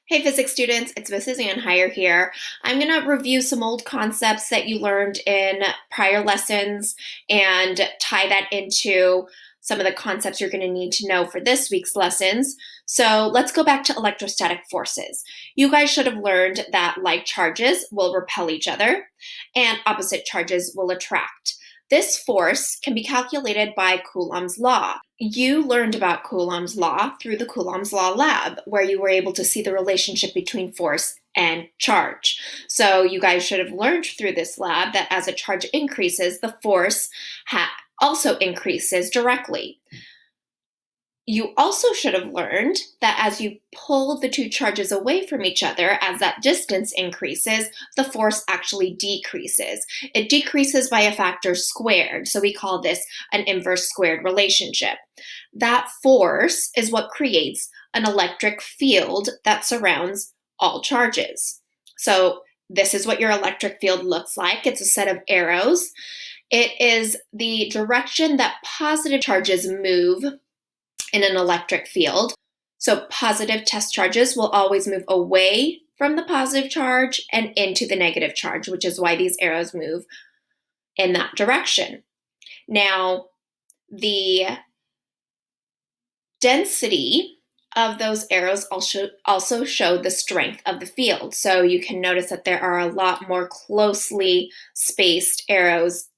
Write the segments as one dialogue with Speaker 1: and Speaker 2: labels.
Speaker 1: Hey physics students, it's Mrs. Anhire here. I'm going to review some old concepts that you learned in prior lessons and tie that into some of the concepts you're going to need to know for this week's lessons. So let's go back to electrostatic forces. You guys should have learned that like charges will repel each other and opposite charges will attract. This force can be calculated by Coulomb's law. You learned about Coulomb's law through the Coulomb's law lab, where you were able to see the relationship between force and charge. So you guys should have learned through this lab that as a charge increases, the force also increases directly. You also should have learned that as you pull the two charges away from each other, as that distance increases, the force actually decreases. It decreases by a factor squared, so we call this an inverse squared relationship. That force is what creates an electric field that surrounds all charges. So this is what your electric field looks like. It's a set of arrows. It is the direction that positive charges move in an electric field. So positive test charges will always move away from the positive charge and into the negative charge, which is why these arrows move in that direction. Now, the density of those arrows also show the strength of the field. So you can notice that there are a lot more closely spaced arrows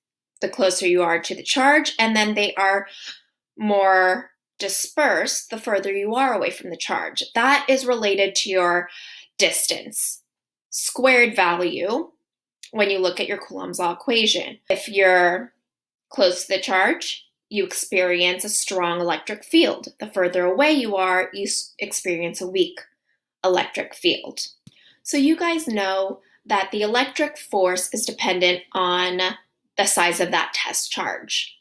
Speaker 1: the closer you are to the charge, and then they are more dispersed the further you are away from the charge. That is related to your distance squared value when you look at your Coulomb's law equation. If you're close to the charge, you experience a strong electric field. The further away you are, you experience a weak electric field. So you guys know that the electric force is dependent on the size of that test charge.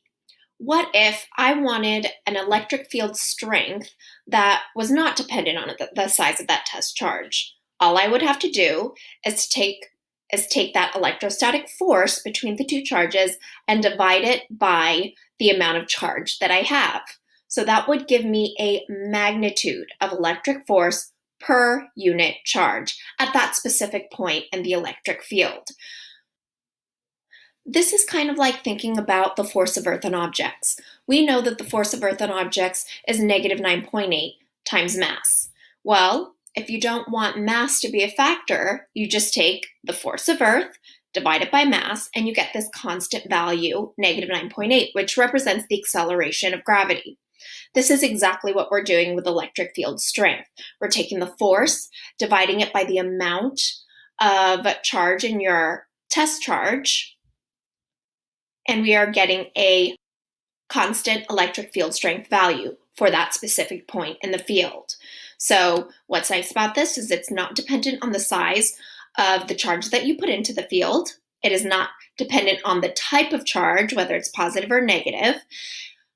Speaker 1: What if I wanted an electric field strength that was not dependent on the size of that test charge? All I would have to do is take that electrostatic force between the two charges and divide it by the amount of charge that I have. So that would give me a magnitude of electric force per unit charge at that specific point in the electric field. This is kind of like thinking about the force of Earth on objects. We know that the force of Earth on objects is negative 9.8 times mass. Well, if you don't want mass to be a factor, you just take the force of Earth, divide it by mass, and you get this constant value, negative 9.8, which represents the acceleration of gravity. This is exactly what we're doing with electric field strength. We're taking the force, dividing it by the amount of charge in your test charge, and we are getting a constant electric field strength value for that specific point in the field. So what's nice about this is it's not dependent on the size of the charge that you put into the field. It is not dependent on the type of charge, whether it's positive or negative.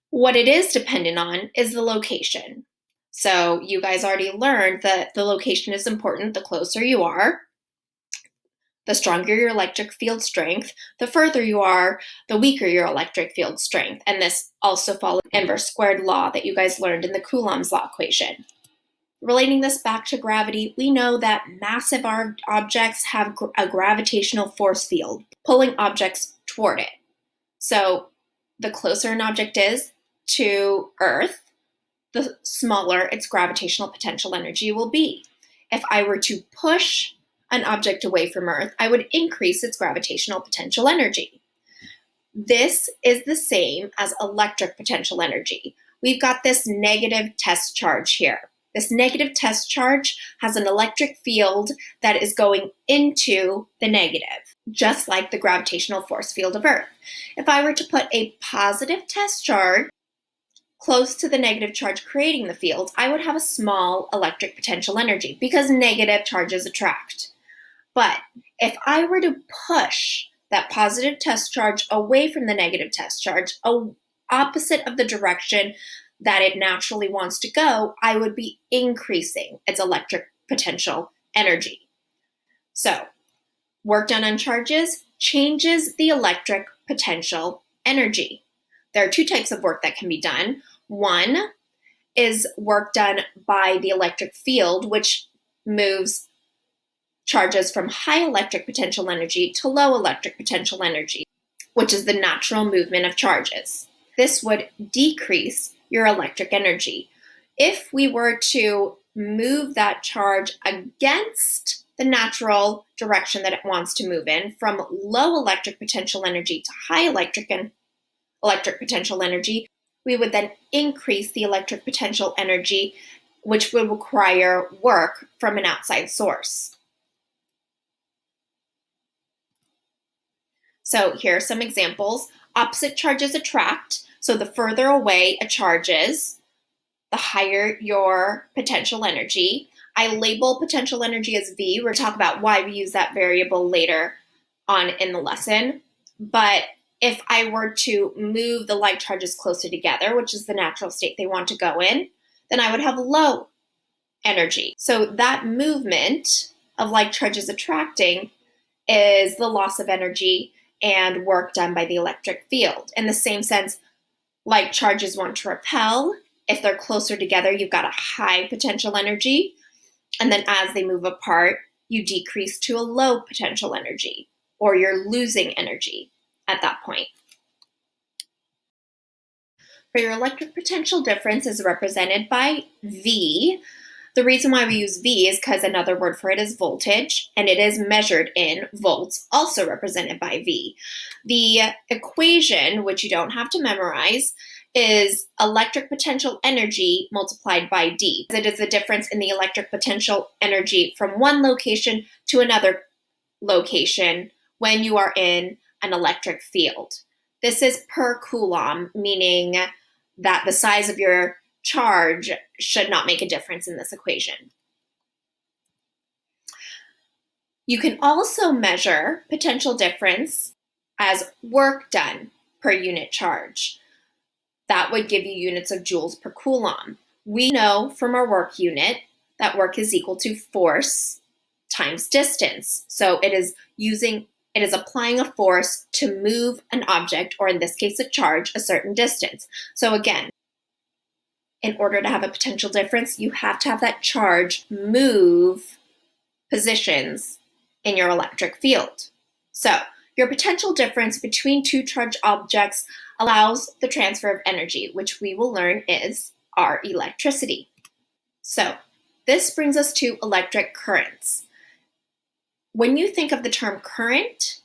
Speaker 1: What it is dependent on is the location. So you guys already learned that the location is important. The closer you are, the stronger your electric field strength. The further you are, the weaker your electric field strength. And this also follows the inverse squared law that you guys learned in the Coulomb's law equation. Relating this back to gravity, we know that massive objects have a gravitational force field pulling objects toward it. So the closer an object is to Earth, the smaller its gravitational potential energy will be. If I were to push an object away from Earth, I would increase its gravitational potential energy. This is the same as electric potential energy. We've got this negative test charge here. This negative test charge has an electric field that is going into the negative, just like the gravitational force field of Earth. If I were to put a positive test charge close to the negative charge creating the field, I would have a small electric potential energy because negative charges attract. But if I were to push that positive test charge away from the negative test charge, opposite of the direction that it naturally wants to go, I would be increasing its electric potential energy. So, work done on charges changes the electric potential energy. There are two types of work that can be done. One is work done by the electric field, which moves charges from high electric potential energy to low electric potential energy, which is the natural movement of charges. This would decrease your electric energy. If we were to move that charge against the natural direction that it wants to move in, from low electric potential energy to high electric potential energy, we would then increase the electric potential energy, which would require work from an outside source. So here are some examples. Opposite charges attract. So the further away a charge is, the higher your potential energy. I label potential energy as V. We're going to talk about why we use that variable later on in the lesson. But if I were to move the like charges closer together, which is the natural state they want to go in, then I would have low energy. So that movement of like charges attracting is the loss of energy and work done by the electric field. In the same sense, like charges want to repel. If they're closer together, you've got a high potential energy. And then as they move apart, you decrease to a low potential energy, or you're losing energy at that point. So your electric potential difference is represented by V. The reason why we use V is because another word for it is voltage, and it is measured in volts, also represented by V. The equation, which you don't have to memorize, is electric potential energy multiplied by D. It is the difference in the electric potential energy from one location to another location when you are in an electric field. This is per coulomb, meaning that the size of your charge should not make a difference in this equation. You can also measure potential difference as work done per unit charge. That would give you units of joules per coulomb. We know from our work unit that work is equal to force times distance. So it is applying a force to move an object, or in this case a charge, a certain distance. So again, in order to have a potential difference, you have to have that charge move positions in your electric field. So your potential difference between two charged objects allows the transfer of energy, which we will learn is our electricity. So this brings us to electric currents. When you think of the term current,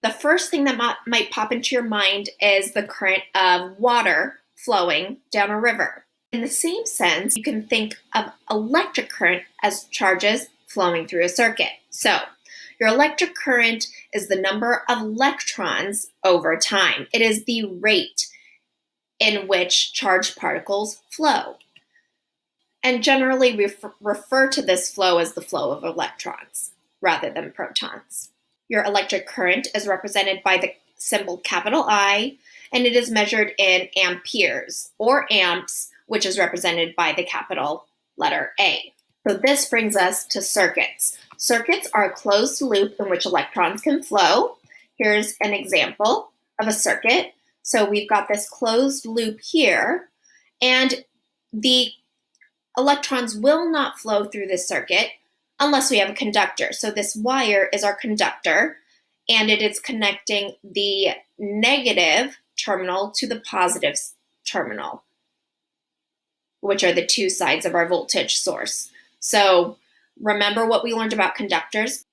Speaker 1: the first thing that might pop into your mind is the current of water flowing down a river. In the same sense, you can think of electric current as charges flowing through a circuit. So your electric current is the number of electrons over time. It is the rate in which charged particles flow. And generally we refer to this flow as the flow of electrons rather than protons. Your electric current is represented by the symbol capital I, and it is measured in amperes, or amps, which is represented by the capital letter A. So this brings us to circuits. Circuits are a closed loop in which electrons can flow. Here's an example of a circuit. So we've got this closed loop here, and the electrons will not flow through this circuit unless we have a conductor. So this wire is our conductor, and it is connecting the negative terminal to the positive terminal, which are the two sides of our voltage source. So remember what we learned about conductors.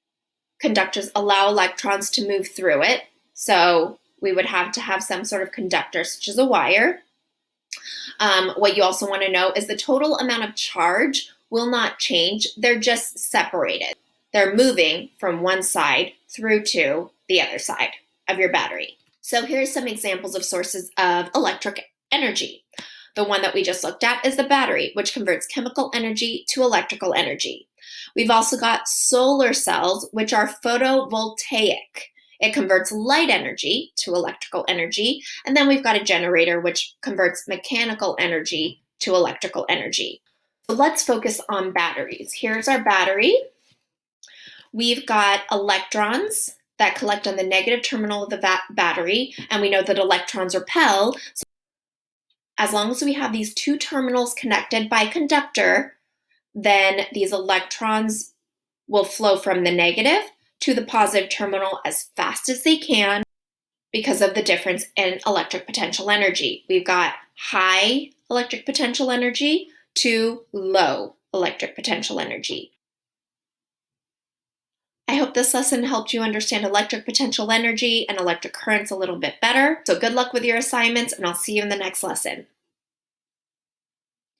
Speaker 1: Conductors allow electrons to move through it. So we would have to have some sort of conductor, such as a wire. What you also want to know is the total amount of charge will not change. They're just separated. They're moving from one side through to the other side of your battery. So here's some examples of sources of electric energy. The one that we just looked at is the battery, which converts chemical energy to electrical energy. We've also got solar cells, which are photovoltaic. It converts light energy to electrical energy. And then we've got a generator, which converts mechanical energy to electrical energy. So let's focus on batteries. Here's our battery. We've got electrons that collect on the negative terminal of the battery, and we know that electrons repel. So as long as we have these two terminals connected by a conductor, then these electrons will flow from the negative to the positive terminal as fast as they can because of the difference in electric potential energy. We've got high electric potential energy to low electric potential energy. I hope this lesson helped you understand electric potential energy and electric currents a little bit better. So good luck with your assignments, and I'll see you in the next lesson.